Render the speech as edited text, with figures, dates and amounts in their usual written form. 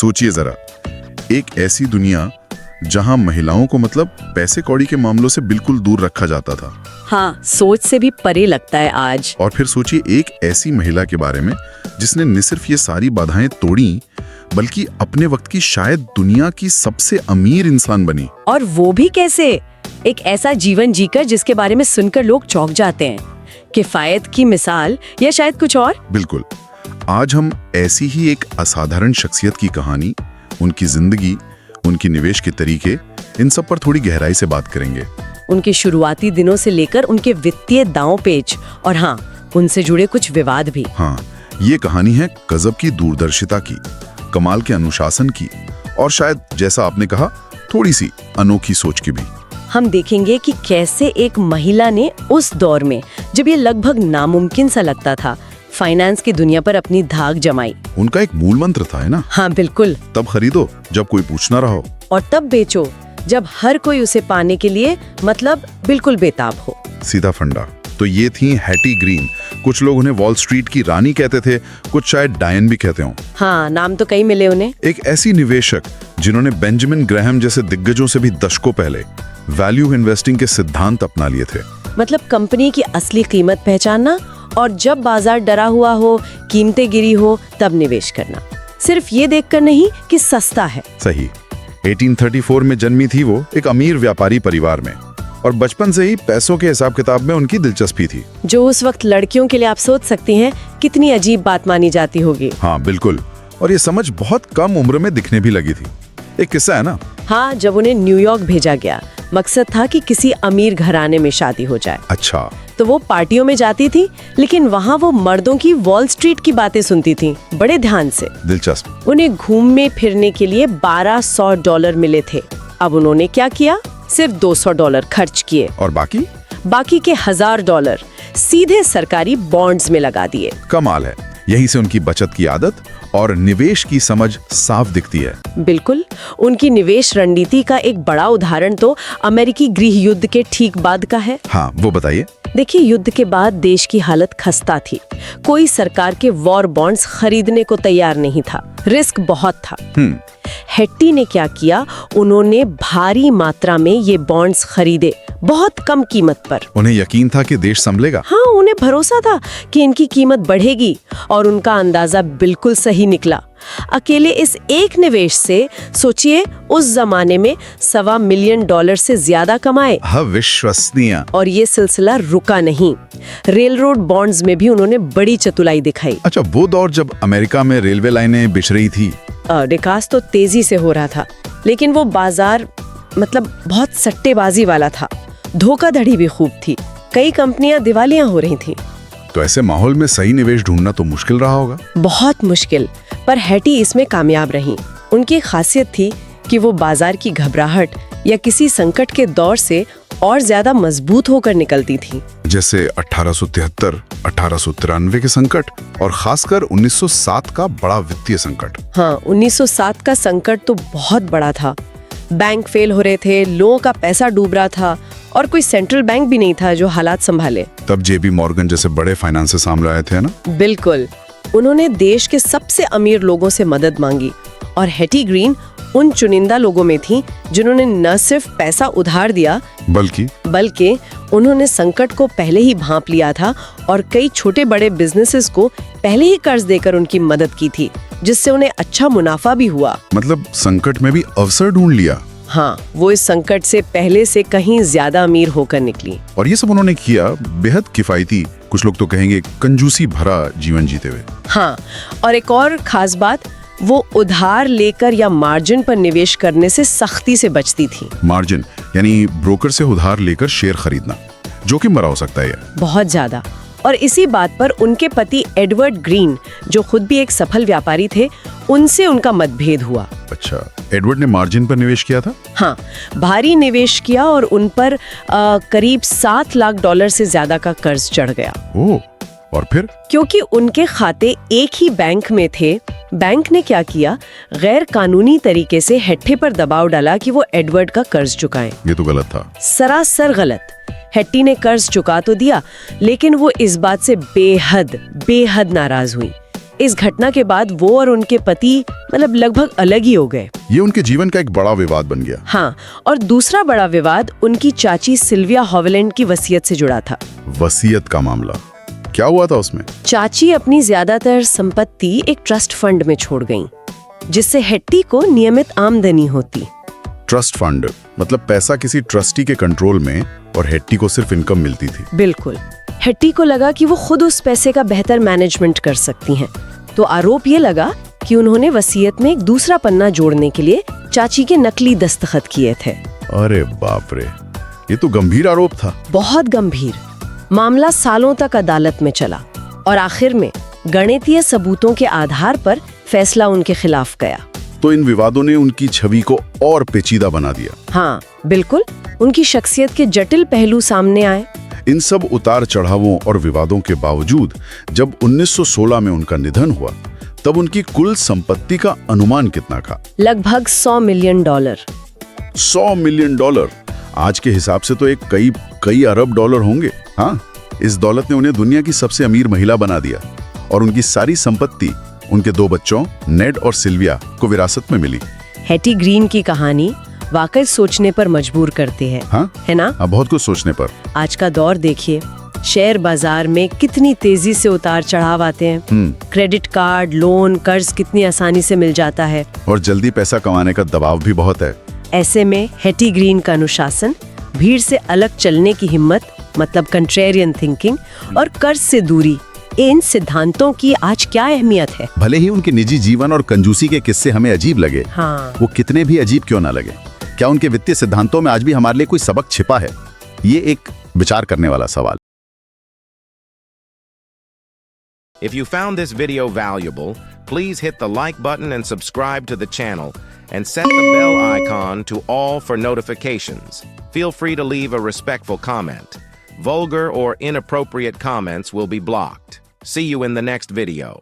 सोचिए जरा, एक ऐसी दुनिया जहां महिलाओं को मतलब पैसे कौड़ी के मामलों से बिल्कुल दूर रखा जाता था। हाँ, सोच से भी परे लगता है आज। और फिर सोचिए एक ऐसी महिला के बारे में जिसने न सिर्फ ये सारी बाधाएं तोड़ी, बल्कि अपने वक्त की शायद दुनिया की सबसे अमीर इंसान बनी। और वो भी कैसे? एक ऐसा जीवन जीकर जिसके बारे में सुनकर लोग चौंक जाते हैं। किफायत की मिसाल या शायद कुछ और? बिल्कुल। आज हम ऐसी ही एक असाधारण शख्सियत की कहानी, उनकी जिंदगी, उनकी निवेश के तरीके, इन सब पर थोड़ी गहराई से बात करेंगे। उनके शुरुआती दिनों से लेकर उनके वित्तीय दांव पेच और हाँ, उनसे जुड़े कुछ विवाद भी। हाँ, ये कहानी है गजब की दूरदर्शिता की, कमाल के अनुशासन की और शायद जैसा आपने कहा थोड़ी सी अनोखी सोच की भी। हम देखेंगे कि कैसे एक महिला ने उस दौर में जब ये लगभग नामुमकिन सा लगता था, फाइनेंस की दुनिया पर अपनी धाक जमाई। उनका एक मूल मंत्र था, है ना? हाँ बिल्कुल। तब खरीदो जब कोई पूछना रहा हो, और तब बेचो जब हर कोई उसे पाने के लिए मतलब बिल्कुल बेताब हो। सीधा फंडा। तो ये थी हैटी ग्रीन। कुछ लोग उन्हें वॉल स्ट्रीट की रानी कहते थे, कुछ शायद डायन भी कहते हों। हाँ, नाम तो कई मिले उन्हें। एक ऐसी निवेशक जिन्होंने बेंजामिन ग्राहम जैसे दिग्गजों से भी दशकों पहले वैल्यू इन्वेस्टिंग के सिद्धांत अपना लिए थे। मतलब कंपनी की असली कीमत पहचानना और जब बाजार डरा हुआ हो, कीमतें गिरी हो, तब निवेश करना। सिर्फ ये देखकर नहीं कि सस्ता है। सही। 1834 में जन्मी थी वो एक अमीर व्यापारी परिवार में और बचपन से ही पैसों के हिसाब किताब में उनकी दिलचस्पी थी, जो उस वक्त लड़कियों के लिए आप सोच सकती हैं कितनी अजीब बात मानी जाती होगी। हाँ बिल्कुल। और ये समझ बहुत कम उम्र में दिखने भी लगी थी। एक किस्सा है ना? हाँ, जब उन्हें न्यूयॉर्क भेजा गया, मकसद था कि किसी अमीर घराने में शादी हो जाए। अच्छा। तो वो पार्टियों में जाती थी, लेकिन वहाँ वो मर्दों की वॉल स्ट्रीट की बातें सुनती थी बड़े ध्यान से। दिलचस्प। उन्हें घूमने फिरने के लिए $1200 मिले थे। अब उन्होंने क्या किया? सिर्फ $200 खर्च किए और बाकी के $1000 सीधे सरकारी बॉन्ड्स में लगा दिए। कमाल है। यहीं से उनकी बचत की आदत और निवेश की समझ साफ दिखती है। बिल्कुल। उनकी निवेश रणनीति का एक बड़ा उदाहरण तो अमेरिकी गृह युद्ध के ठीक बाद का है। हाँ, वो बताइए। देखिए, युद्ध के बाद देश की हालत खस्ता थी। कोई सरकार के वॉर बॉन्ड्स खरीदने को तैयार नहीं था, रिस्क बहुत था। हेट्टी ने क्या किया? उन्होंने भारी मात्रा में ये बॉन्ड्स खरीदे, बहुत कम कीमत पर। उन्हें यकीन था कि देश संभलेगा। हाँ, उन्हें भरोसा था कि इनकी कीमत बढ़ेगी और उनका अंदाजा बिल्कुल सही निकला। अकेले इस एक निवेश से सोचिए उस जमाने में $1.25 मिलियन से ज्यादा कमाए। अविश्वसनीय। और ये सिलसिला रुका नहीं। रेलरोड बॉन्ड्स में भी उन्होंने बड़ी चतुलाई दिखाई। अच्छा, वो दौर जब अमेरिका में रेलवे लाइनें बिछ रही थी। विकास तो तेजी से हो रहा था, लेकिन वो बाजार मतलब बहुत सट्टेबाजी वाला था। धोखाधड़ी भी खूब थी। कई कंपनियां दिवालियां हो रही थीं। तो ऐसे माहौल में सही निवेश ढूंढना तो मुश्किल रहा होगा। बहुत मुश्किल। पर हेटी इसमें कामयाब रही। उनकी खासियत थी कि वो बाजार की घबराहट या किसी संकट के दौर से और ज्यादा मजबूत होकर निकलती थी। जैसे 1873, 1893 के संकट और खासकर 1907 का बड़ा वित्तीय संकट। हाँ, 1907 का संकट तो बहुत बड़ा था। बैंक फेल हो रहे थे, लोगों का पैसा डूब रहा था और कोई सेंट्रल बैंक भी नहीं था जो हालात संभाले। तब जेबी मॉर्गन जैसे बड़े फाइनेंस सामने आए थे ना? बिल्कुल। उन्होंने देश के सबसे अमीर लोगों से मदद मांगी और हेटी ग्रीन उन चुनिंदा लोगों में थी जिन्होंने न सिर्फ पैसा उधार दिया बल्कि उन्होंने संकट को पहले ही भांप लिया था और कई छोटे बड़े बिजनेसेस को पहले ही कर्ज देकर उनकी मदद की थी, जिससे उन्हें अच्छा मुनाफा भी हुआ। मतलब संकट में भी अवसर ढूंढ लिया। हाँ, वो इस संकट से पहले से कहीं ज्यादा अमीर होकर निकली। और ये सब उन्होंने किया बेहद किफायती, कुछ लोग तो कहेंगे कंजूसी भरा जीवन जीते हुए। हाँ, और एक और खास बात, वो उधार लेकर या मार्जिन पर निवेश करने से सख्ती से बचती थी। मार्जिन यानी ब्रोकर से उधार लेकर शेयर खरीदना, जोखिम भरा हो सकता है बहुत ज्यादा। और इसी बात पर उनके पति एडवर्ड ग्रीन, जो खुद भी एक सफल व्यापारी थे, उनसे उनका मतभेद हुआ। अच्छा, एडवर्ड ने मार्जिन पर निवेश किया था? हाँ, भारी निवेश किया और उन पर करीब $7 लाख से ज्यादा का कर्ज चढ़ गया। ओह, और फिर? क्योंकि उनके खाते एक ही बैंक में थे, बैंक ने क्या किया? गैर कानूनी तरीके से हेट्टी पर दबाव डाला कि वो एडवर्ड का कर्ज चुकाएं। ये तो गलत था। सरासर गलत। हेट्टी ने कर्ज चुका तो दिया, लेकिन वो इस बात से बेहद नाराज हुई। इस घटना के बाद वो और उनके पति मतलब लगभग अलग ही हो गए। ये उनके जीवन का एक बड़ा विवाद बन गया। हाँ, और दूसरा बड़ा विवाद उनकी चाची सिल्विया हॉवलैंड की वसीयत से जुड़ा था। वसीयत का मामला क्या हुआ था उसमें? चाची अपनी ज्यादातर संपत्ति एक ट्रस्ट फंड में छोड़ गईं, जिससे हेट्टी को नियमित आमदनी होती। ट्रस्ट फंड मतलब पैसा किसी ट्रस्टी के कंट्रोल में और हेट्टी को सिर्फ इनकम मिलती थी। बिल्कुल। हेट्टी को लगा कि वो खुद उस पैसे का बेहतर मैनेजमेंट कर सकती हैं, तो आरोप ये लगा कि उन्होंने वसीयत में एक दूसरा पन्ना जोड़ने के लिए चाची के नकली दस्तखत किए थे। अरे बाप रे, ये तो गंभीर आरोप था। बहुत गंभीर। मामला सालों तक अदालत में चला और आखिर में गणितीय सबूतों के आधार पर फैसला उनके खिलाफ गया। तो इन विवादों ने उनकी छवि को और पेचीदा बना दिया। हाँ बिल्कुल, उनकी शख्सियत के जटिल पहलू सामने आए। इन सब उतार चढ़ावों और विवादों के बावजूद जब 1916 में उनका निधन हुआ, तब उनकी कुल संपत्ति का अनुमान कितना था? लगभग $100 मिलियन। $100 मिलियन आज के हिसाब से तो एक कई अरब डॉलर होंगे। हाँ, इस दौलत ने उन्हें दुनिया की सबसे अमीर महिला बना दिया और उनकी सारी संपत्ति उनके 2 बच्चों नेड और सिल्विया को विरासत में मिली। हेटी ग्रीन की कहानी वाकई सोचने पर मजबूर करते हैं। हाँ? है ना? बहुत कुछ सोचने पर। आज का दौर देखिए, शेयर बाजार में कितनी तेजी से उतार चढ़ाव आते हैं। क्रेडिट कार्ड, लोन, कर्ज कितनी आसानी से मिल जाता है और जल्दी पैसा कमाने का दबाव भी बहुत है। ऐसे में हेटी ग्रीन का अनुशासन, भीड़ से अलग चलने की हिम्मत मतलब कंट्रेरियन थिंकिंग और कर्ज से दूरी, इन सिद्धांतों की आज क्या अहमियत है। भले ही उनके निजी जीवन और कंजूसी के किस्से हमें अजीब लगे, हाँ। वो कितने भी अजीब क्यों ना लगे, क्या उनके वित्तीय सिद्धांतों में आज भी हमारे लिए कोई सबक छिपा है? ये एक विचार करने वाला सवाल। If you found this video valuable, please hit the like button and subscribe to the channel and set the bell icon to all for notifications. Feel free to leave a respectful comment. Vulgar or inappropriate comments will be blocked. See you in the next video.